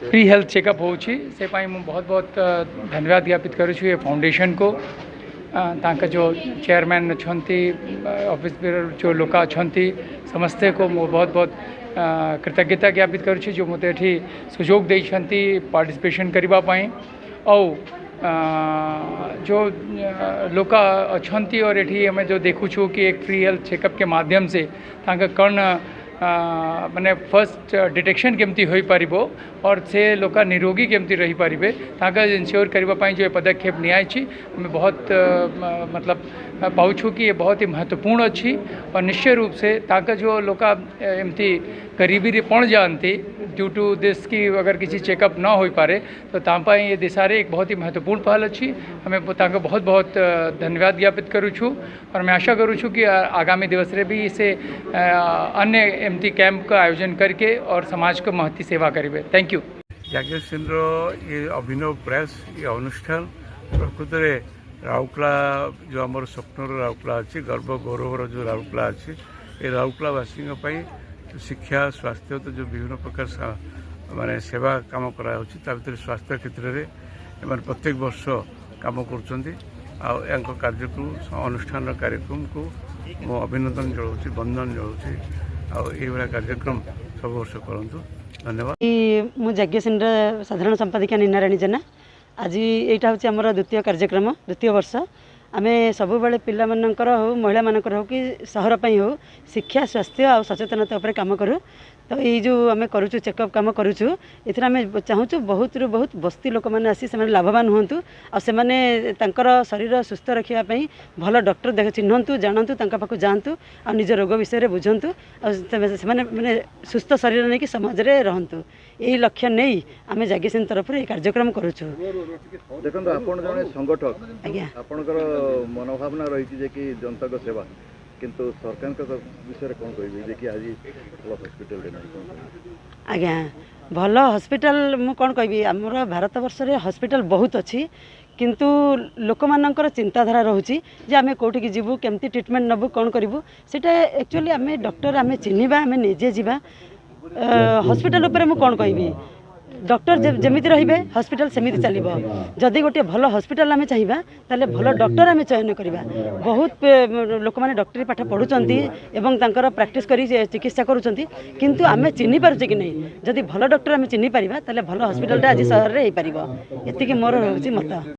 Free health checkup होची से पाई मु बहुत बहुत धन्यवाद ज्ञापित करूँ ये फाउंडेशन को तांका जो चेयरमैन अच्छा ऑफिस जो लोग अच्छा समस्ते को मु बहुत बहुत कृतज्ञता ज्ञापित करुँची जो मत ये सुजोग देती पार्टिसिपेशन करने और जो लोग अच्छा और ये आम जो देखुँ कि एक फ्री हेल्थ चेकअप के माध्यम से कर्ण माने फर्स्ट डिटेक्शन केमती हो पार और से लोग निरोगी केमती रही पारे इनश्योर करने जो पदक्षेप नियाची हमें बहुत मतलब पाऊँ कि ये बहुत ही महत्वपूर्ण अच्छी और निश्चय रूप से जो लोग एमती गरीबी रे पड़ जाती ड्यू टू दिस कि अगर किसी चेकअप न हो पारे तो ये दिशा रे एक बहुत ही महत्वपूर्ण पहल अच्छी हमें बहुत बहुत धन्यवाद ज्ञापित करूँ और मैं आशा करूँ कि आगामी दिवस रे भी इसे अन्य एमती कैंप का आयोजन करके और समाज को महती सेवा करेंगे। Thank you. जागेश सिंह ये अभिनव प्रयास ये अनुष्ठान प्रकृत में राउरकेला जो आम स्वप्नर राउरकेला अच्छी गर्व गौरवर जो राउरकेला अच्छी ये राउरकेलावासी शिक्षा स्वास्थ्य तो जो विभिन्न प्रकार माने सेवा काम करा भर स्वास्थ्य क्षेत्र में प्रत्येक वर्ष काम कर कार्यक्रम अनुष्ठान कार्यक्रम को मो अभिनंदन जनाऊँ बंदन जनाऊँ आईभा कार्यक्रम सब वर्ष करूँ। धन्यवाद। मु यज्ञसेन साधारण संपादिका नीनाराणी जेना आज यहाँ हूँ आम द्वितीय कार्यक्रम द्वितीय वर्ष आम सब पिला हो महिला मानकर हो कि सहर पर हो शिक्षा स्वास्थ्य और सचेतनता उपर काम करूँ तो ये जो आम करूँ चेकअप कम करूँ ये चाहूँ बहुत रु बहुत बस्ती लोक मैंने आसी से लाभवान हूँ और से शरीर सुस्थ रखापी भल डॉक्टर देख चिन्हतु जानतु पाक जातु और निज रोग विषय बुझंतु और मैंने सुस्थ शरीर नहीं कि समाज में रहतु यही लक्ष्य नहीं आम जागेसिन तरफ ये कार्यक्रम करूँ। देखो आप जड़े संगठक आज्ञा आपणकर मनोभावना रही कि जनता को सेवा किंतु सरकार विषय कौन कह कि आज भल हस्पिटाल आज्ञा भल हस्पिटाल मु कौन कहि आमर भारत वर्ष रे हस्पिटाल बहुत अच्छी किंतु लोक मानकर चिंताधारा रोचे जे आम कौटिक जीवु केमती ट्रिटमेंट नबु कौन करूँ सेटा एक्चुअली आम डॉक्टर आम चिन्हवा आम निजे जावा हस्पिटाल उपर मु कौन कहि डॉक्टर जमीती रे हस्पिटाल सेमती चलो जदि गोटे भल हस्पिटाल आम चाहिए ताले भल डॉक्टर आम चयन करवा बहुत लोक मैंने डॉक्टरी पाठ पढ़ुं प्रैक्टिस कर चिकित्सा करुँच आम चिन्ह पारे कि नहीं जदि भल डॉक्टर आम चिन्ह पारा ताले भल हस्पिटाल आज सहर में हो पार ये मोर रोचे मत।